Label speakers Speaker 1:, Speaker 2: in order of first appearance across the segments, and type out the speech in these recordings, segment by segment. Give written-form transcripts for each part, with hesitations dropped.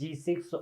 Speaker 1: G6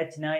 Speaker 1: H9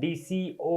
Speaker 1: DCO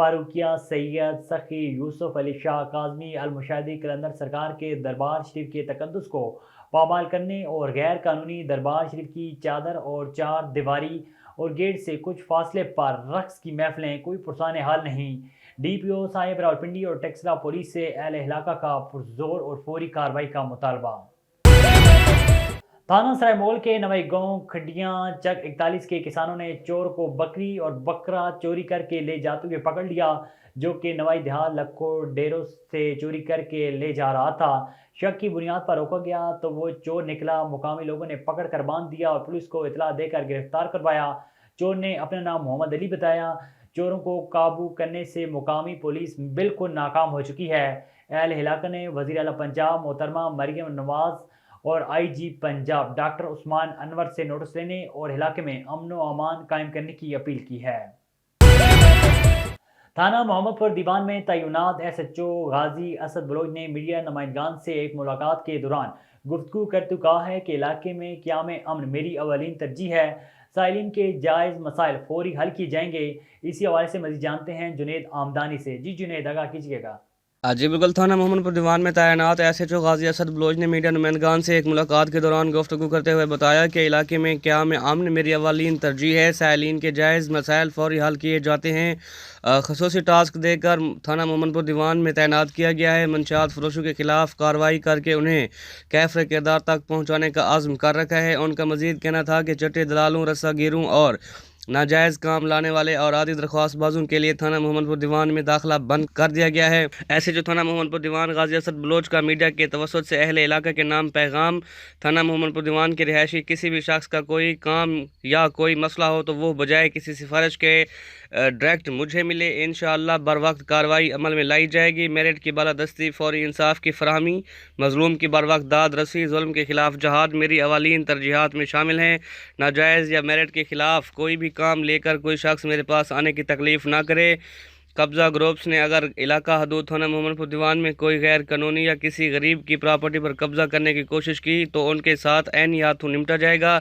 Speaker 1: Farooqia سید سخی یوسف علی شاہ کاظمی المشاہدی کلندر سرکار کے دربار شریف کے تقدس کو پامال کرنے اور غیر قانونی دربار شریف کی چادر اور چار دیواری اور گیٹ سے کچھ فاصلے پر رقص کی محفلیں کوئی پرسان حال نہیں۔ ڈی پی او صاحب راولپنڈی اور ٹیکسلا پولیس سے اہل علاقہ کا پرزور اور فوری کارروائی کا مطالبہ۔ تھانہ سرائے مول کے نوائی گاؤں کھڈیاں چک 41 کے کسانوں نے چور کو بکری اور بکرا چوری کر کے لے جاتے ہوئے پکڑ لیا، جو کہ نوائی دیہات لکھو ڈیرو سے چوری کر کے لے جا رہا تھا۔ شک کی بنیاد پر روکا گیا تو وہ چور نکلا۔ مقامی لوگوں نے پکڑ کر باندھ دیا اور پولیس کو اطلاع دے کر گرفتار کروایا۔ چور نے اپنا نام محمد علی بتایا۔ چوروں کو قابو کرنے سے مقامی پولیس بالکل ناکام ہو چکی ہے۔ اہل علاقہ نے وزیر اعلیٰ پنجاب محترمہ مریم نواز اور آئی جی پنجاب ڈاکٹر عثمان انور سے نوٹس لینے اور علاقے میں امن و امان قائم کرنے کی اپیل کی ہے۔ تھانہ محمد پور دیوان میں تعینات ایس ایچ او غازی اسد بلوچ نے میڈیا نمائندگان سے ایک ملاقات کے دوران گفتگو کرتے کہا ہے کہ علاقے میں قیام امن میری اولین ترجیح ہے۔ سائلین کے جائز مسائل فوری حل کیے جائیں گے۔ اسی حوالے سے مزید جانتے ہیں جنید آمدانی سے۔ جی جنید، آگاہ کیجیے گا۔
Speaker 2: جی بالکل، تھانہ محمد پور دیوان میں تعینات ایس ایچ او غازی اسد بلوچ نے میڈیا نمائندگان سے ایک ملاقات کے دوران گفتگو کرتے ہوئے بتایا کہ علاقے میں قیام امن میری اولین ترجیح ہے۔ سائلین کے جائز مسائل فوری حل کیے جاتے ہیں۔ خصوصی ٹاسک دے کر تھانہ محمد پور دیوان میں تعینات کیا گیا ہے۔ منشیات فروشوں کے خلاف کارروائی کر کے انہیں کیفر کردار تک پہنچانے کا عزم کر رکھا ہے۔ ان کا مزید کہنا تھا کہ چٹے دلالوں، رسہ گیروں اور ناجائز کام لانے والے اور عادی درخواست بازوں کے لیے تھانہ محمد پور دیوان میں داخلہ بند کر دیا گیا ہے۔ ایسے جو تھانہ محمد پور دیوان غازی اسد بلوچ کا میڈیا کے توسط سے اہل علاقہ کے نام پیغام: تھانہ محمد پور دیوان کے رہائشی کسی بھی شخص کا کوئی کام یا کوئی مسئلہ ہو تو وہ بجائے کسی سفارش کے ڈائریکٹ مجھے ملے۔ انشاءاللہ بروقت کارروائی عمل میں لائی جائے گی۔ میرٹ کی بالادستی، فوری انصاف کی فراہمی، مظلوم کی بروقت داد رسی، ظلم کے خلاف جہاد میری اولین ترجیحات میں شامل ہیں۔ ناجائز یا میرٹ کے خلاف کوئی بھی کام لے کر کوئی شخص میرے پاس آنے کی تکلیف نہ کرے۔ قبضہ گروپس نے اگر علاقہ حدود تھانہ محمد پور دیوان میں کوئی غیر قانونی یا کسی غریب کی پراپرٹی پر قبضہ کرنے کی کوشش کی تو ان کے ساتھ عینی ہاتھوں نمٹا جائے گا۔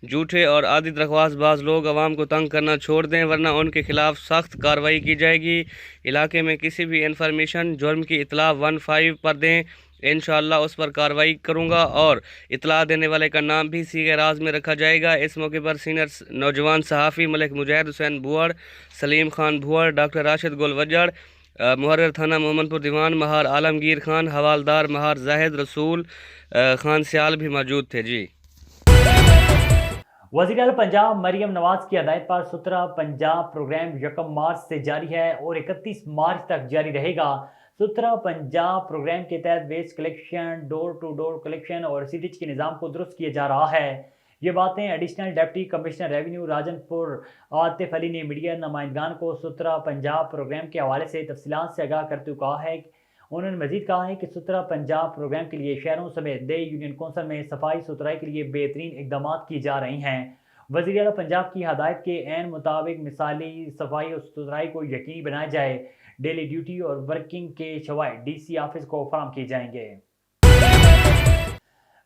Speaker 2: جھوٹے اور عادی درخواست باز لوگ عوام کو تنگ کرنا چھوڑ دیں ورنہ ان کے خلاف سخت کارروائی کی جائے گی۔ علاقے میں کسی بھی انفارمیشن جرم کی اطلاع 15 پر دیں، انشاءاللہ اس پر کارروائی کروں گا اور اطلاع دینے والے کا نام بھی صیغہ راز میں رکھا جائے گا۔ اس موقع پر سینئر نوجوان صحافی ملک مجاہد حسین بھوڑ، سلیم خان بھوڑ، ڈاکٹر راشد گل وجڑ، محرر تھانہ محمد پور دیوان مہار عالمگیر خان، حوالدار مہار زاہد رسول خان سیال بھی موجود تھے۔ جی
Speaker 1: وزیر اعلیٰ پنجاب مریم نواز کی ہدایت پر 17 پنجاب پروگرام 1 مارچ سے جاری ہے اور 31 مارچ تک جاری رہے گا۔ 17 پنجاب پروگرام کے تحت waste collection, door to door collection اور سیوریج کے نظام کو درست کیا جا رہا ہے۔ یہ باتیں additional deputy commissioner revenue Rajan پور عاطف علی نے میڈیا نمائندگان کو 17 پنجاب پروگرام کے حوالے سے تفصیلات سے آگاہ کرتے ہوئے کہا ہے۔ انہوں نے مزید کہا ہے کہ 17 پنجاب پروگرام کے لیے شہروں سمیت دے یونین کونسل میں صفائی ستھرائی کے لیے بہترین اقدامات کیے جا رہے ہیں۔ وزیر اعلیٰ پنجاب کی ہدایت کے عین مطابق مثالی صفائی اور ستھرائی کو یقینی بنایا جائے۔ ڈیلی ڈیوٹی اور ورکنگ کے شوائد ڈی سی آفس کو فراہم کیے جائیں گے۔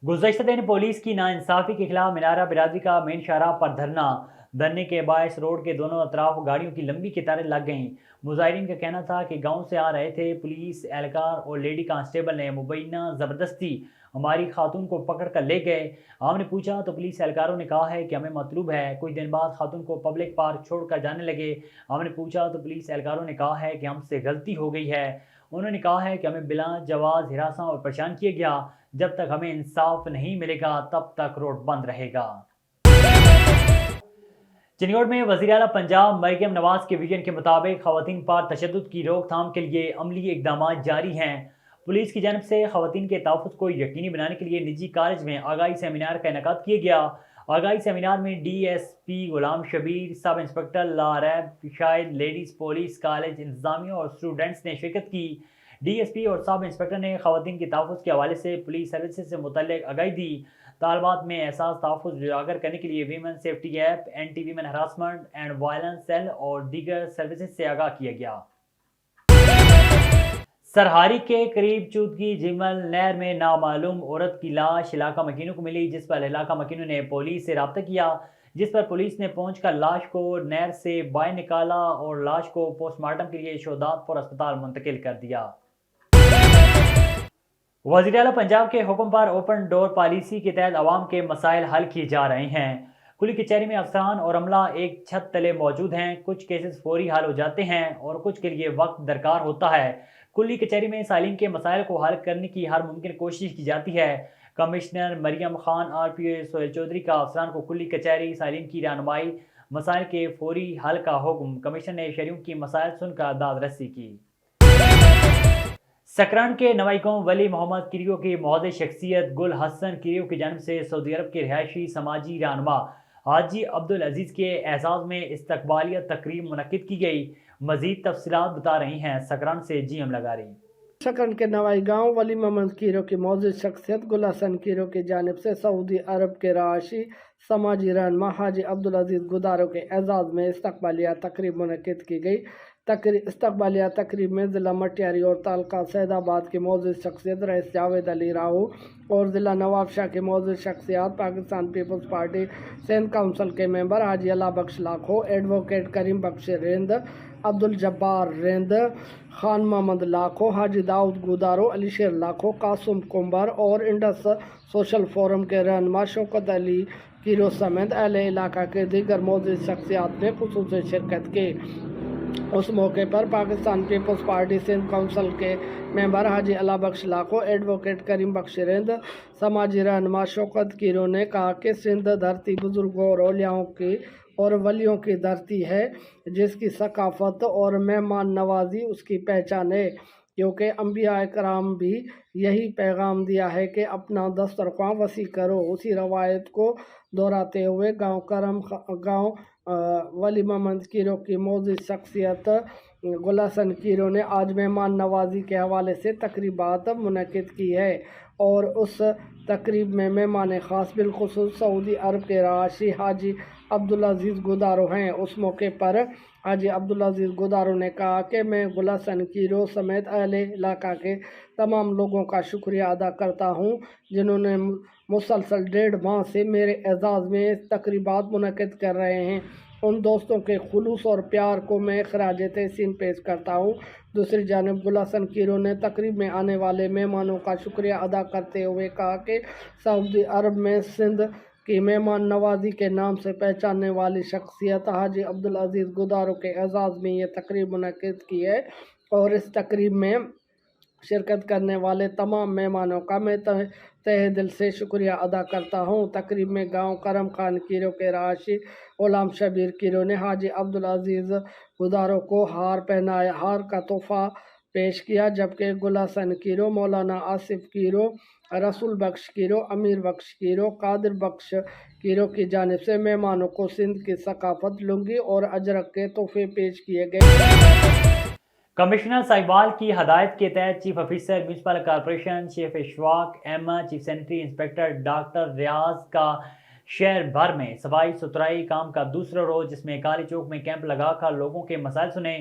Speaker 1: گزشتہ دن پولیس کی ناانصافی کے خلاف مینارہ برادری کا مین شاہراہ پر دھرنے کے باعث روڈ کے دونوں اطراف گاڑیوں کی لمبی قطاریں لگ گئیں۔ مظاہرین کا کہنا تھا کہ گاؤں سے آ رہے تھے۔ پولیس اہلکار اور لیڈی کانسٹیبل نے مبینہ زبردستی ہماری خاتون کو پکڑ کر لے گئے۔ ہم نے پوچھا تو پولیس اہلکاروں نے کہا ہے کہ ہمیں مطلوب ہے۔ کچھ دن بعد خاتون کو پبلک پارک چھوڑ کر جانے لگے۔ ہم نے پوچھا تو پولیس اہلکاروں نے کہا ہے کہ ہم سے غلطی ہو گئی ہے۔ انہوں نے کہا ہے کہ ہمیں بلا جواز ہراساں اور پریشان کیا گیا۔ جب تک ہمیں انصاف نہیں ملے گا تب تک روڈ بند رہے گا۔ چنڈی گڑھ میں وزیر اعلیٰ پنجاب مریم نواز کے ویژن کے مطابق خواتین پر تشدد کی روک تھام کے لیے عملی اقدامات جاری ہیں۔ پولیس کی جانب سے خواتین کے تحفظ کو یقینی بنانے کے لیے نجی کالج میں آگاہی سیمینار کا انعقاد کیا گیا۔ آگاہی سیمینار میں D S P Ghulam Shabbir, سب انسپکٹر لاریب شاہد، لیڈیز پولیس کالج انتظامیہ اور اسٹوڈنٹس نے شرکت کی۔ ڈی ایس پی اور سب انسپکٹر نے خواتین کے تحفظ کے حوالے سے پولیس سروسز سے متعلق آگاہی دی۔ طالبات میں احساس تحفظ اجاگر کرنے کے لیے women safety app, anti women harassment and violence cell اور دیگر سروسز سے آگاہ کیا گیا۔ سرہاری کے قریب چودگی جمل نہر میں نامعلوم عورت کی لاش علاقہ مکینوں کو ملی، جس پر علاقہ مکینوں نے پولیس سے رابطہ کیا۔ جس پر پولیس نے پہنچ کر لاش کو نہر سے باہر نکالا اور لاش کو پوسٹ مارٹم کے لیے شہداء پر اسپتال منتقل کر دیا۔ وزیر اعلیٰ پنجاب کے حکم پر اوپن ڈور پالیسی کے تحت عوام کے مسائل حل کیے جا رہے ہیں۔ کلی کچہری میں افسران اور عملہ ایک چھت تلے موجود ہیں۔ کچھ کیسز فوری حل ہو جاتے ہیں اور کچھ کے لیے وقت درکار ہوتا ہے۔ کلی کچہری میں سائلین کے مسائل کو حل کرنے کی ہر ممکن کوشش کی جاتی ہے۔ کمشنر مریم خان RPO سہیل چودھری کا افسران کو کلی کچہری سائلین کی رہنمائی مسائل کے فوری حل کا حکم۔ کمشنر نے شہریوں کی مسائل سن کر داد رسی کی۔ سکران کے نوائی گاؤں ولی محمد کیریو کی معزز شخصیت گل حسن کیریو کی جانب سے سعودی عرب کے رہائشی سماجی رہنما حاجی عبدالعزیز کے اعزاز میں استقبالیہ تقریب منعقد کی گئی۔ مزید تفصیلات بتا رہی ہیں سکران سے GM لگاری۔
Speaker 3: سکران کے نوائی گاؤں ولی محمد کیریو کی معزز شخصیت گل حسن کیریو کی جانب سے سعودی عرب کے رہائشی سماجی رہنما حاجی عبدالعزیز گدارو کے اعزاز میں استقبالیہ تقریب منعقد کی گئی۔ استقبالیہ تقریب میں ضلع مٹیاری اور تعلقہ سید آباد کی معزز شخصیت رئیس جاوید علی راہو اور ضلع نواب شاہ کی معزز شخصیات Pakistan Peoples party Sindh council کے ممبر حاجی اللہ بخش لاکھو، ایڈوکیٹ کریم بخش رند، عبدالجبار رند، خان محمد لاکھو، حاجی داؤد گودارو، علی شیر لاکھو، قاسم کمبر اور انڈس سوشل فورم کے رہنما شوکت علی کیرو سمیت اہل علاقہ کے دیگر معزز شخصیات نے خصوصی شرکت کی۔ اس موقع پر Pakistan Peoples party Sindh council کے ممبر حاجی اللہ بخش لاکھو، ایڈوکیٹ کریم بخش رند، سماجی رہنما شوکت کیرو نے کہا کہ سندھ دھرتی بزرگوں اور اولیاؤں کی اور ولیوں کی دھرتی ہے، جس کی ثقافت اور مہمان نوازی اس کی پہچان ہے، کیونکہ انبیاء کرام بھی یہی پیغام دیا ہے کہ اپنا دسترخواں وسیع کرو۔ اسی روایت کو دہراتے ہوئے گاؤں ولی محمد کیرو کی معزز شخصیت گل حسن کیرو نے آج مہمان نوازی کے حوالے سے تقریبات منعقد کی ہے اور اس تقریب میں مہمان خاص بالخصوص سعودی عرب کے رہائشی حاجی عبدالعزیز گودارو ہیں۔ اس موقع پر حاجی عبدالعزیز گودارو نے کہا کہ میں گل حسن کیرو سمیت اہل علاقہ کے تمام لوگوں کا شکریہ ادا کرتا ہوں جنہوں نے مسلسل 1.5 ماہ سے میرے اعزاز میں تقریبات منعقد کر رہے ہیں۔ ان دوستوں کے خلوص اور پیار کو میں خراج تحسین پیش کرتا ہوں۔ دوسری جانب گل حسن کیرو نے تقریب میں آنے والے مہمانوں کا شکریہ ادا کرتے ہوئے کہا کہ سعودی عرب میں سندھ کی مہمان نوازی کے نام سے پہچاننے والی شخصیت حاجی عبدالعزیز گودارو کے اعزاز میں یہ تقریب منعقد کی ہے اور اس تقریب میں شرکت کرنے والے تمام مہمانوں کا میں تہہ دل سے شکریہ ادا کرتا ہوں۔ تقریب میں گاؤں کرم خان کیرو کے رہائشی غلام شبیر کیرو نے حاجی عبدالعزیز گودارو کو ہار پہنایا، ہار کا تحفہ پیش کیا، جبکہ گل حسن کیرو، مولانا آصف کیرو، رسول بخش کیرو، امیر بخش کیرو، قادر بخش کیرو کی جانب سے مہمانوں کو سندھ کی ثقافت، لنگی اور اجرک کے تحفے پیش کیے گئے۔
Speaker 1: کمشنر ساہیوال کی ہدایت کے تحت chief officer municipal corporation chief Ashfaq Ahmed, chief sanitary inspector doctor Riaz کا شہر بھر میں صفائی ستھرائی کام کا دوسرا روز، جس میں کالی چوک میں کیمپ لگا کر لوگوں کے مسائل سنے۔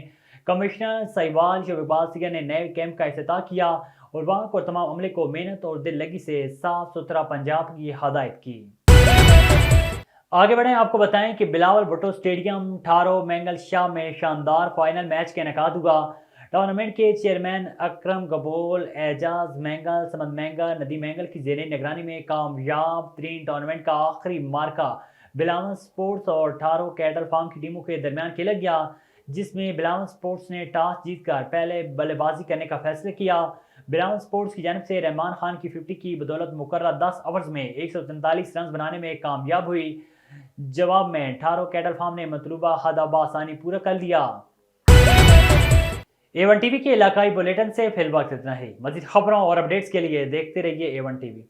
Speaker 1: کمشنر ساہیوال شعیب اقبال سیگر نے نئے کیمپ کا افتتاح کیا اور وہاں کو تمام عملے کو محنت اور دل لگی سے صاف ستھرا پنجاب کی ہدایت کی۔ آگے بڑھیں، آپ کو بتائیں کہ بلاول بھٹو اسٹیڈیم ٹھارو مینگل شاہ میں شاندار فائنل میچ کا انعقاد ہوا۔ ٹورنامنٹ کے چیئرمین اکرم گبول، اعجاز مینگل، سمد مینگل، ندی مینگل کی زیر نگرانی میں کامیاب ترین ٹورنامنٹ کا آخری مارکہ بلاول سپورٹس اور ٹھارو کیٹل فارم کی ٹیموں کے درمیان کھیلا گیا، جس میں بلاول سپورٹس نے ٹاس جیت کر پہلے بلے بازی کرنے کا فیصلہ کیا۔ بلاول سپورٹس کی جانب سے رحمان خان کی 50 کی بدولت مقررہ 10 اوورز میں 143 رنز بنانے میں کامیاب ہوئی۔ جواب میں ٹھارو کیٹل فارم نے مطلوبہ ہدف بآسانی پورا کر لیا۔ A1 TV کے علاقائی بلیٹن سے فی الوقت اتنا ہی۔ مزید خبروں اور اپڈیٹس کے لیے دیکھتے رہیے A1 TV۔